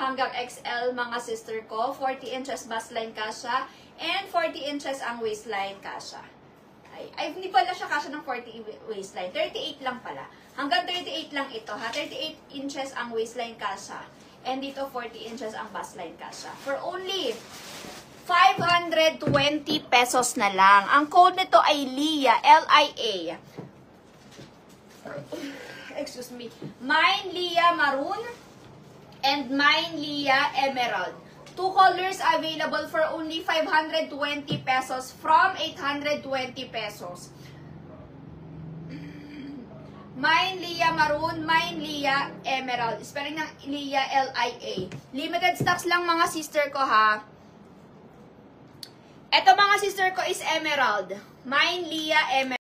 hanggang XL mga sister ko. 40 inches bust-line kasha. And 40 inches ang waistline kasha. Ay, hindi pala siya kasha ng 40 waistline. 38 lang pala. Hanggang 38 lang ito ha. 38 inches ang waistline kasha. And dito 40 inches ang bust-line kasha. For only 520 pesos na lang. Ang code nito ay LIA. L-I-A. Excuse me. Mine LIA Maroon and mine LIA Emerald. Two colors available for only 520 pesos from 820 pesos. Mine LIA Maroon, mine LIA Emerald. Spelling ng LIA, L-I-A. Limited stocks lang mga sister ko ha. Ito mga sister ko is Emerald. Mine LIA Emerald.